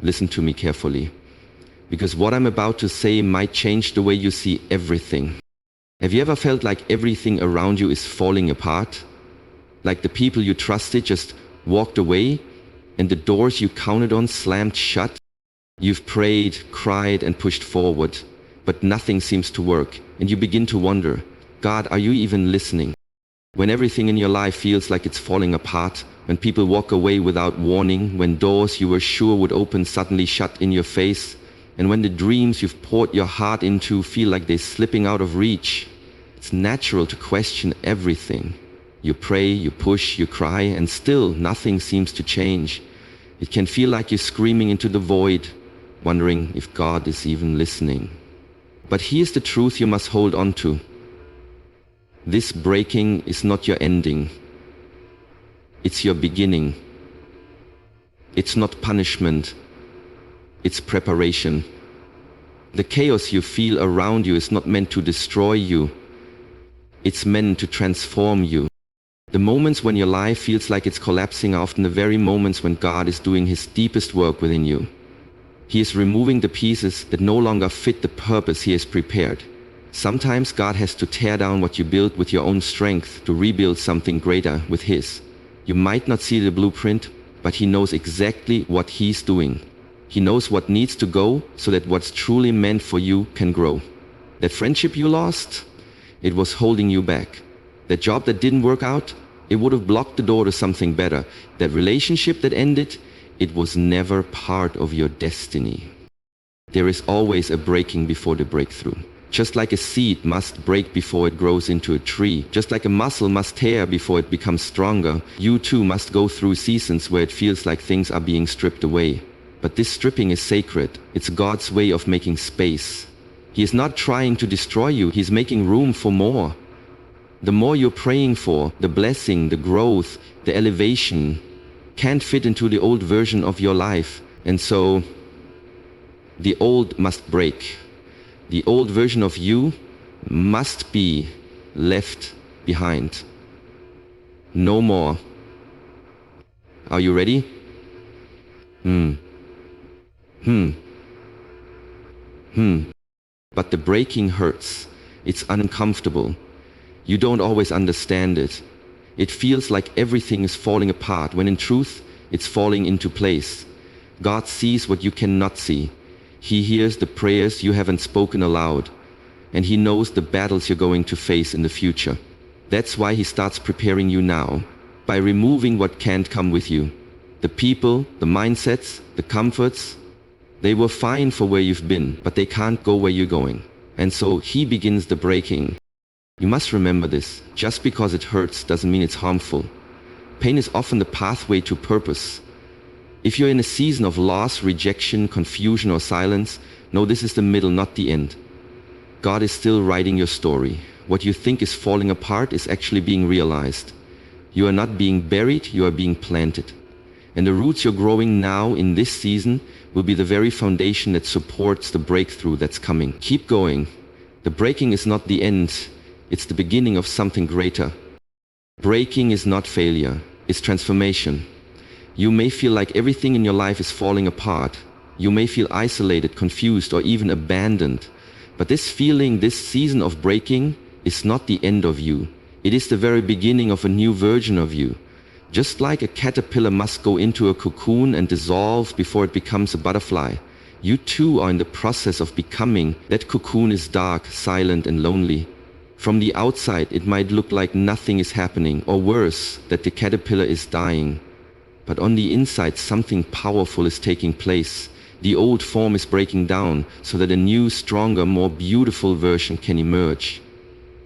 Listen to me carefully, because what I'm about to say might change the way you see everything. Have you ever felt like everything around you is falling apart? Like the people you trusted just walked away and the doors you counted on slammed shut? You've prayed, cried, and pushed forward, but nothing seems to work, and you begin to wonder, God, are you even listening? When everything in your life feels like it's falling apart, when people walk away without warning, when doors you were sure would open suddenly shut in your face, and when the dreams you've poured your heart into feel like they're slipping out of reach, it's natural to question everything. You pray, you push, you cry, and still nothing seems to change. It can feel like you're screaming into the void, wondering if God is even listening. But here's the truth you must hold on to. This breaking is not your ending. It's your beginning. It's not punishment. It's preparation. The chaos you feel around you is not meant to destroy you. It's meant to transform you. The moments when your life feels like it's collapsing are often the very moments when God is doing His deepest work within you. He is removing the pieces that no longer fit the purpose He has prepared. Sometimes God has to tear down what you built with your own strength to rebuild something greater with His. You might not see the blueprint, but He knows exactly what He's doing. He knows what needs to go so that what's truly meant for you can grow. That friendship you lost, it was holding you back. That job that didn't work out, it would have blocked the door to something better. That relationship that ended, it was never part of your destiny. There is always a breaking before the breakthrough. Just like a seed must break before it grows into a tree, just like a muscle must tear before it becomes stronger, you too must go through seasons where it feels like things are being stripped away. But this stripping is sacred. It's God's way of making space. He is not trying to destroy you, He's making room for more. The more you're praying for, the blessing, the growth, the elevation can't fit into the old version of your life. And so, the old must break. The old version of you must be left behind. No more. Are you ready? But the breaking hurts. It's uncomfortable. You don't always understand it. It feels like everything is falling apart, when in truth, it's falling into place. God sees what you cannot see. He hears the prayers you haven't spoken aloud. And He knows the battles you're going to face in the future. That's why He starts preparing you now, by removing what can't come with you. The people, the mindsets, the comforts, they were fine for where you've been, but they can't go where you're going. And so He begins the breaking. You must remember this. Just because it hurts doesn't mean it's harmful. Pain is often the pathway to purpose. If you're in a season of loss, rejection, confusion, or silence, know this is the middle, not the end. God is still writing your story. What you think is falling apart is actually being realized. You are not being buried, you are being planted. And the roots you're growing now in this season will be the very foundation that supports the breakthrough that's coming. Keep going. The breaking is not the end. It's the beginning of something greater. Breaking is not failure, it's transformation. You may feel like everything in your life is falling apart. You may feel isolated, confused, or even abandoned. But this feeling, this season of breaking, is not the end of you. It is the very beginning of a new version of you. Just like a caterpillar must go into a cocoon and dissolve before it becomes a butterfly, you too are in the process of becoming. That cocoon is dark, silent, and lonely. From the outside, it might look like nothing is happening, or worse, that the caterpillar is dying. But on the inside, something powerful is taking place. The old form is breaking down so that a new, stronger, more beautiful version can emerge.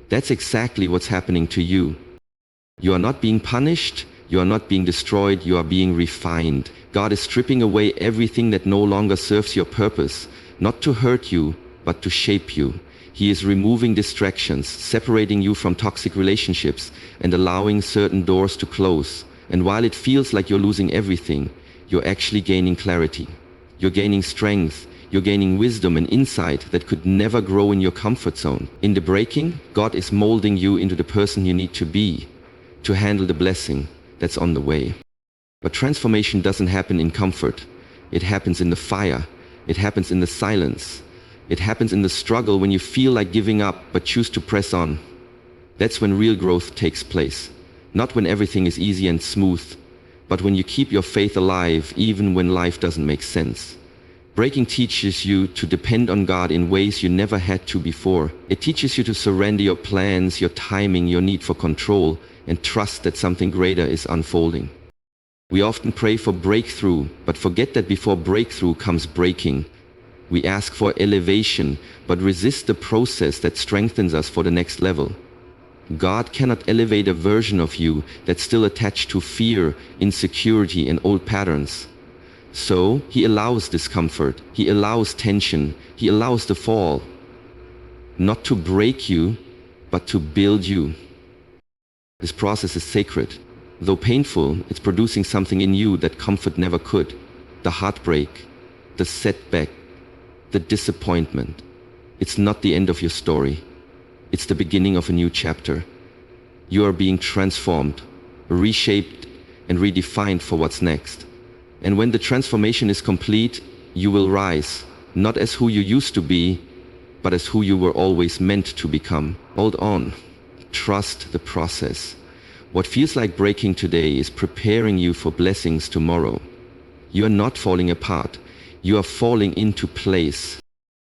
That's exactly what's happening to you. You are not being punished, you are not being destroyed, you are being refined. God is stripping away everything that no longer serves your purpose, not to hurt you, but to shape you. He is removing distractions, separating you from toxic relationships, and allowing certain doors to close. And while it feels like you're losing everything, you're actually gaining clarity. You're gaining strength. You're gaining wisdom and insight that could never grow in your comfort zone. In the breaking, God is molding you into the person you need to be, to handle the blessing that's on the way. But transformation doesn't happen in comfort. It happens in the fire. It happens in the silence. It happens in the struggle when you feel like giving up but choose to press on. That's when real growth takes place. Not when everything is easy and smooth, but when you keep your faith alive even when life doesn't make sense. Breaking teaches you to depend on God in ways you never had to before. It teaches you to surrender your plans, your timing, your need for control, and trust that something greater is unfolding. We often pray for breakthrough, but forget that before breakthrough comes breaking. We ask for elevation, but resist the process that strengthens us for the next level. God cannot elevate a version of you that's still attached to fear, insecurity, and old patterns. So, He allows discomfort, He allows tension, He allows the fall. Not to break you, but to build you. This process is sacred. Though painful, it's producing something in you that comfort never could. The heartbreak, the setback, the disappointment. It's not the end of your story. It's the beginning of a new chapter. You are being transformed, reshaped, and redefined for what's next. And when the transformation is complete, you will rise, not as who you used to be, but as who you were always meant to become. Hold on. Trust the process. What feels like breaking today is preparing you for blessings tomorrow. You are not falling apart. You are falling into place.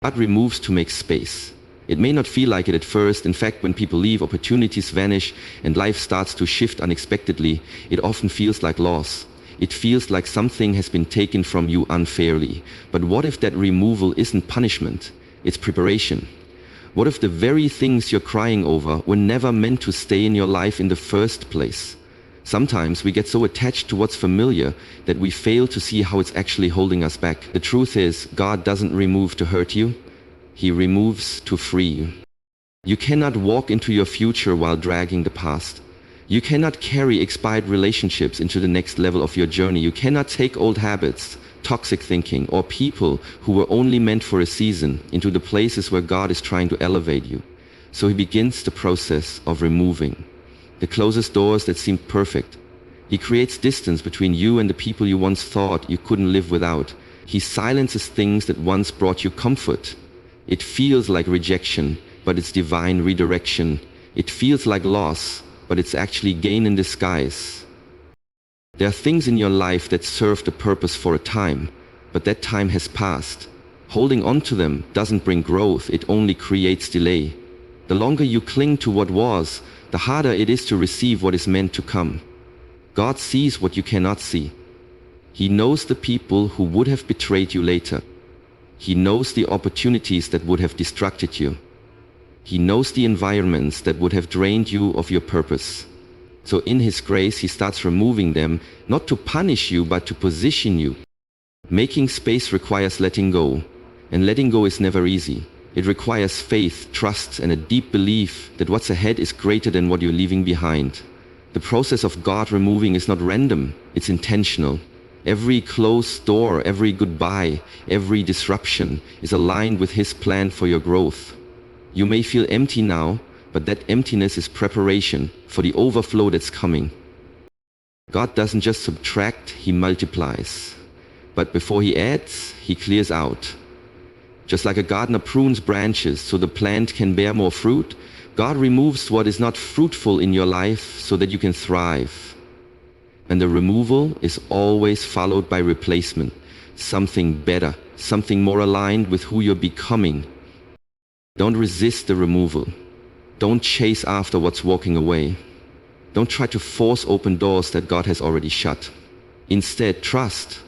God removes to make space. It may not feel like it at first. In fact, when people leave, opportunities vanish, and life starts to shift unexpectedly, it often feels like loss. It feels like something has been taken from you unfairly. But what if that removal isn't punishment? It's preparation. What if the very things you're crying over were never meant to stay in your life in the first place? Sometimes we get so attached to what's familiar that we fail to see how it's actually holding us back. The truth is, God doesn't remove to hurt you. He removes to free you. You cannot walk into your future while dragging the past. You cannot carry expired relationships into the next level of your journey. You cannot take old habits, toxic thinking, or people who were only meant for a season into the places where God is trying to elevate you. So He begins the process of removing. He closes doors that seemed perfect. He creates distance between you and the people you once thought you couldn't live without. He silences things that once brought you comfort. It feels like rejection, but it's divine redirection. It feels like loss, but it's actually gain in disguise. There are things in your life that served a purpose for a time, but that time has passed. Holding on to them doesn't bring growth, it only creates delay. The longer you cling to what was, the harder it is to receive what is meant to come. God sees what you cannot see. He knows the people who would have betrayed you later. He knows the opportunities that would have distracted you. He knows the environments that would have drained you of your purpose. So in His grace, He starts removing them, not to punish you, but to position you. Making space requires letting go, and letting go is never easy. It requires faith, trust, and a deep belief that what's ahead is greater than what you're leaving behind. The process of God removing is not random, it's intentional. Every closed door, every goodbye, every disruption is aligned with His plan for your growth. You may feel empty now, but that emptiness is preparation for the overflow that's coming. God doesn't just subtract, He multiplies. But before He adds, He clears out. Just like a gardener prunes branches so the plant can bear more fruit, God removes what is not fruitful in your life so that you can thrive. And the removal is always followed by replacement, something better, something more aligned with who you're becoming. Don't resist the removal. Don't chase after what's walking away. Don't try to force open doors that God has already shut. Instead, trust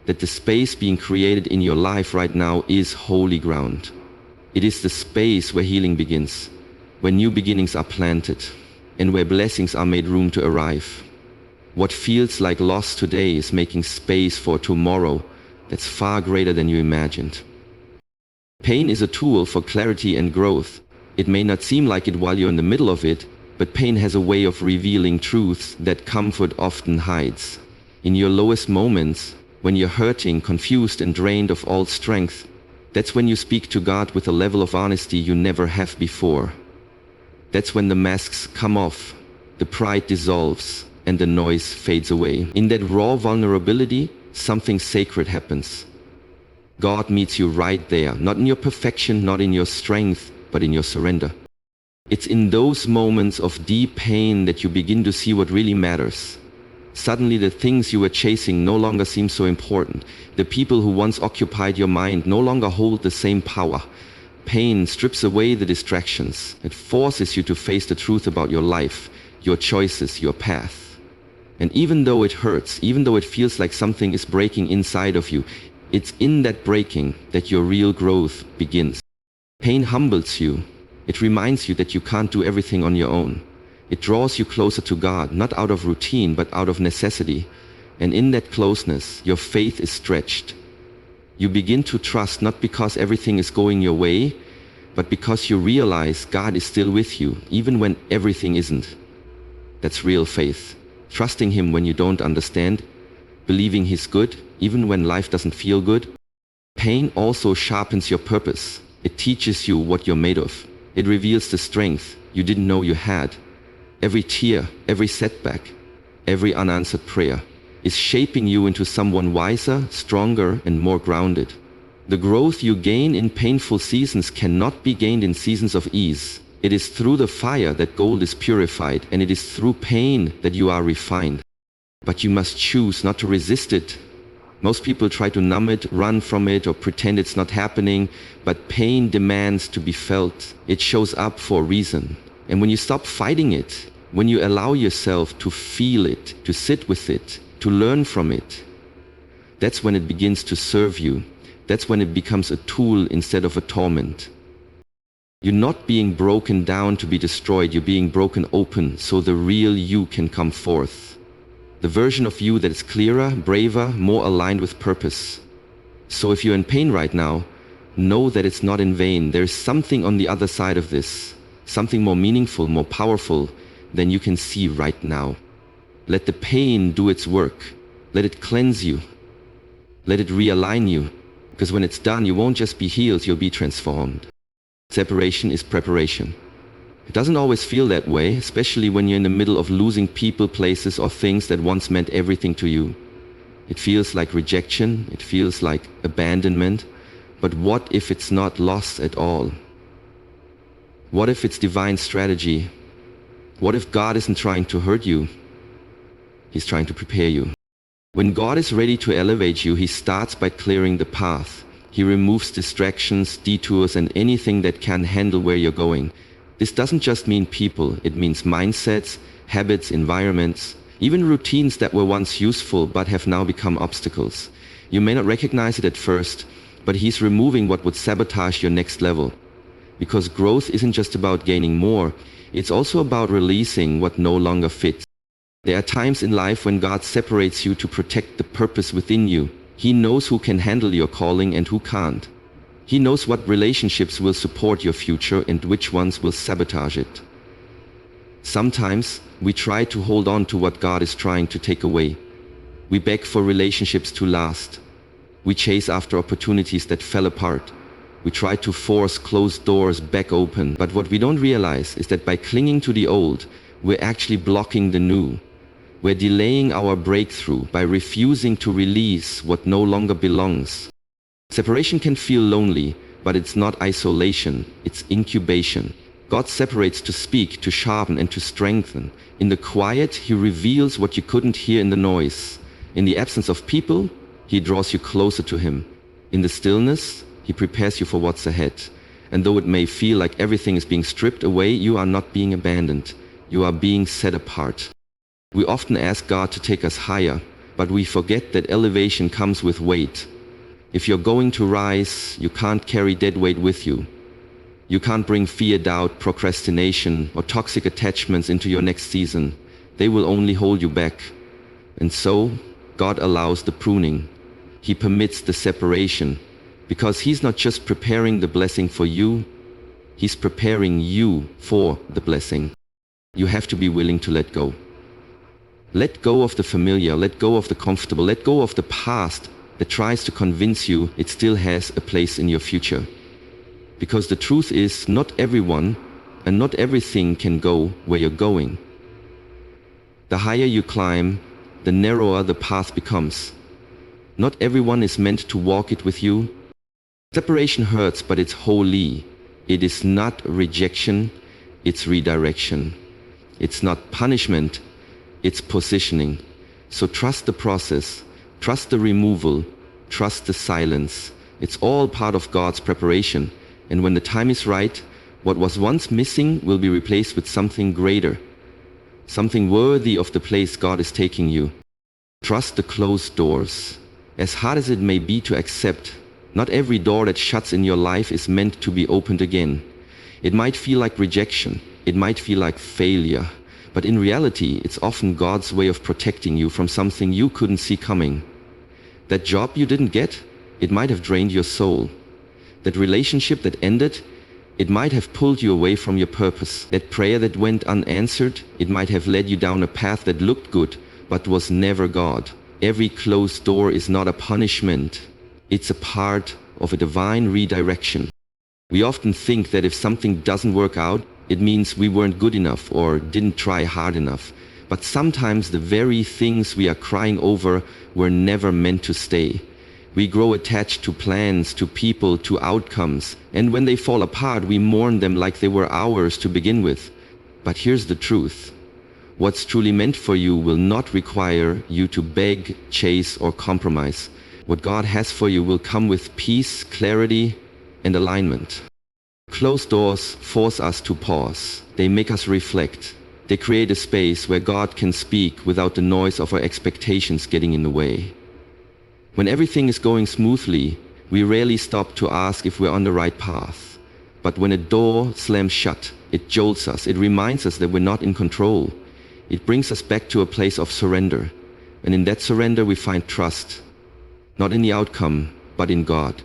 that the space being created in your life right now is holy ground. It is the space where healing begins, where new beginnings are planted, and where blessings are made room to arrive. What feels like loss today is making space for tomorrow that's far greater than you imagined. Pain is a tool for clarity and growth. It may not seem like it while you're in the middle of it, but pain has a way of revealing truths that comfort often hides. In your lowest moments, when you're hurting, confused, and drained of all strength, that's when you speak to God with a level of honesty you never have before. That's when the masks come off, the pride dissolves, and the noise fades away. In that raw vulnerability, something sacred happens. God meets you right there, not in your perfection, not in your strength, but in your surrender. It's in those moments of deep pain that you begin to see what really matters. Suddenly the things you were chasing no longer seem so important. The people who once occupied your mind no longer hold the same power. Pain strips away the distractions. It forces you to face the truth about your life, your choices, your path. And even though it hurts, even though it feels like something is breaking inside of you, it's in that breaking that your real growth begins. Pain humbles you. It reminds you that you can't do everything on your own. It draws you closer to God, not out of routine, but out of necessity. And in that closeness, your faith is stretched. You begin to trust not because everything is going your way, but because you realize God is still with you, even when everything isn't. That's real faith. Trusting Him when you don't understand, believing He's good, even when life doesn't feel good. Pain also sharpens your purpose. It teaches you what you're made of. It reveals the strength you didn't know you had. Every tear, every setback, every unanswered prayer is shaping you into someone wiser, stronger, and more grounded. The growth you gain in painful seasons cannot be gained in seasons of ease. It is through the fire that gold is purified, and it is through pain that you are refined. But you must choose not to resist it. Most people try to numb it, run from it, or pretend it's not happening, but pain demands to be felt. It shows up for a reason. And when you stop fighting it, when you allow yourself to feel it, to sit with it, to learn from it, that's when it begins to serve you. That's when it becomes a tool instead of a torment. You're not being broken down to be destroyed, you're being broken open so the real you can come forth. The version of you that is clearer, braver, more aligned with purpose. So if you're in pain right now, know that it's not in vain. There's something on the other side of this. Something more meaningful, more powerful than you can see right now. Let the pain do its work. Let it cleanse you. Let it realign you. Because when it's done, you won't just be healed, you'll be transformed. Separation is preparation. It doesn't always feel that way, especially when you're in the middle of losing people, places, or things that once meant everything to you. It feels like rejection. It feels like abandonment. But what if it's not loss at all? What if it's divine strategy? What if God isn't trying to hurt you? He's trying to prepare you. When God is ready to elevate you, He starts by clearing the path. He removes distractions, detours, and anything that can handle where you're going. This doesn't just mean people, it means mindsets, habits, environments, even routines that were once useful but have now become obstacles. You may not recognize it at first, but He's removing what would sabotage your next level. Because growth isn't just about gaining more, it's also about releasing what no longer fits. There are times in life when God separates you to protect the purpose within you. He knows who can handle your calling and who can't. He knows what relationships will support your future and which ones will sabotage it. Sometimes we try to hold on to what God is trying to take away. We beg for relationships to last. We chase after opportunities that fell apart. We try to force closed doors back open, but what we don't realize is that by clinging to the old, we're actually blocking the new. We're delaying our breakthrough by refusing to release what no longer belongs. Separation can feel lonely, but it's not isolation, it's incubation. God separates to speak, to sharpen, and to strengthen. In the quiet, He reveals what you couldn't hear in the noise. In the absence of people, He draws you closer to Him. In the stillness, He prepares you for what's ahead. And though it may feel like everything is being stripped away, you are not being abandoned. You are being set apart. We often ask God to take us higher, but we forget that elevation comes with weight. If you're going to rise, you can't carry dead weight with you. You can't bring fear, doubt, procrastination, or toxic attachments into your next season. They will only hold you back. And so, God allows the pruning. He permits the separation. Because He's not just preparing the blessing for you, He's preparing you for the blessing. You have to be willing to let go. Let go of the familiar, let go of the comfortable, let go of the past that tries to convince you it still has a place in your future. Because the truth is, not everyone and not everything can go where you're going. The higher you climb, the narrower the path becomes. Not everyone is meant to walk it with you. Separation hurts, but it's holy. It is not rejection, it's redirection. It's not punishment, it's positioning. So trust the process, trust the removal, trust the silence. It's all part of God's preparation. And when the time is right, what was once missing will be replaced with something greater, something worthy of the place God is taking you. Trust the closed doors. As hard as it may be to accept, not every door that shuts in your life is meant to be opened again. It might feel like rejection, it might feel like failure, but in reality, it's often God's way of protecting you from something you couldn't see coming. That job you didn't get, it might have drained your soul. That relationship that ended, it might have pulled you away from your purpose. That prayer that went unanswered, it might have led you down a path that looked good, but was never God. Every closed door is not a punishment. It's a part of a divine redirection. We often think that if something doesn't work out, it means we weren't good enough or didn't try hard enough. But sometimes the very things we are crying over were never meant to stay. We grow attached to plans, to people, to outcomes, and when they fall apart, we mourn them like they were ours to begin with. But here's the truth. What's truly meant for you will not require you to beg, chase, or compromise. What God has for you will come with peace, clarity, and alignment. Closed doors force us to pause. They make us reflect. They create a space where God can speak without the noise of our expectations getting in the way. When everything is going smoothly, we rarely stop to ask if we're on the right path. But when a door slams shut, it jolts us. It reminds us that we're not in control. It brings us back to a place of surrender. And in that surrender, we find trust. Not in the outcome, but in God.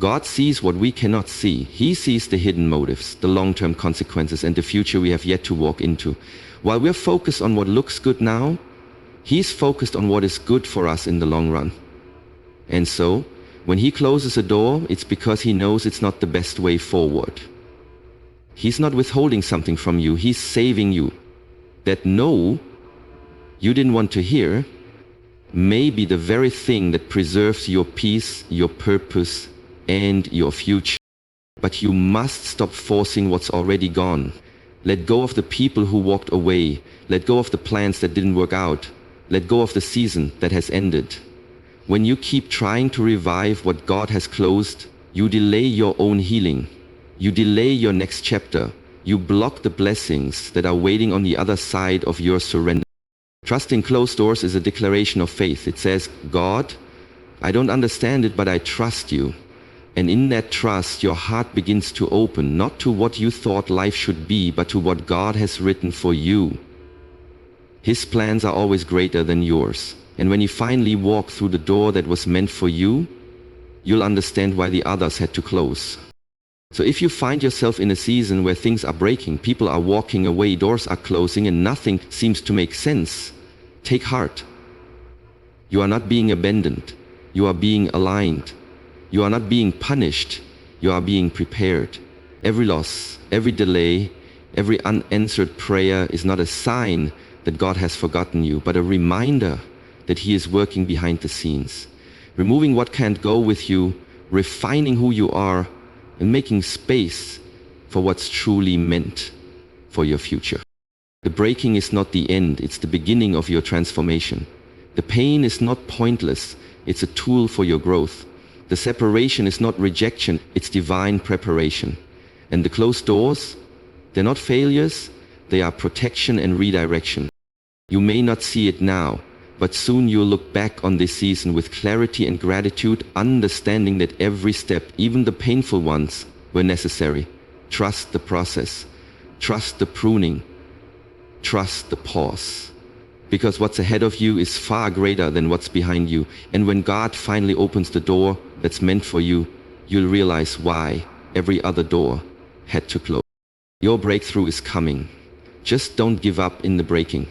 God sees what we cannot see. He sees the hidden motives, the long-term consequences, and the future we have yet to walk into. While we're focused on what looks good now, He's focused on what is good for us in the long run. And so, when He closes a door, it's because He knows it's not the best way forward. He's not withholding something from you. He's saving you. That no you didn't want to hear may be the very thing that preserves your peace, your purpose, and your future. But you must stop forcing what's already gone. Let go of the people who walked away. Let go of the plans that didn't work out. Let go of the season that has ended. When you keep trying to revive what God has closed, you delay your own healing. You delay your next chapter. You block the blessings that are waiting on the other side of your surrender. Trusting closed doors is a declaration of faith. It says, God, I don't understand it, but I trust you. And in that trust, your heart begins to open, not to what you thought life should be, but to what God has written for you. His plans are always greater than yours. And when you finally walk through the door that was meant for you, you'll understand why the others had to close. So if you find yourself in a season where things are breaking, people are walking away, doors are closing, and nothing seems to make sense, take heart. You are not being abandoned. You are being aligned. You are not being punished. You are being prepared. Every loss, every delay, every unanswered prayer is not a sign that God has forgotten you, but a reminder that He is working behind the scenes, removing what can't go with you, refining who you are, and making space for what's truly meant for your future. The breaking is not the end, it's the beginning of your transformation. The pain is not pointless, it's a tool for your growth. The separation is not rejection, it's divine preparation. And the closed doors, they're not failures, they are protection and redirection. You may not see it now, but soon you'll look back on this season with clarity and gratitude, understanding that every step, even the painful ones, were necessary. Trust the process. Trust the pruning. Trust the pause. Because what's ahead of you is far greater than what's behind you. And when God finally opens the door that's meant for you, you'll realize why every other door had to close. Your breakthrough is coming. Just don't give up in the breaking.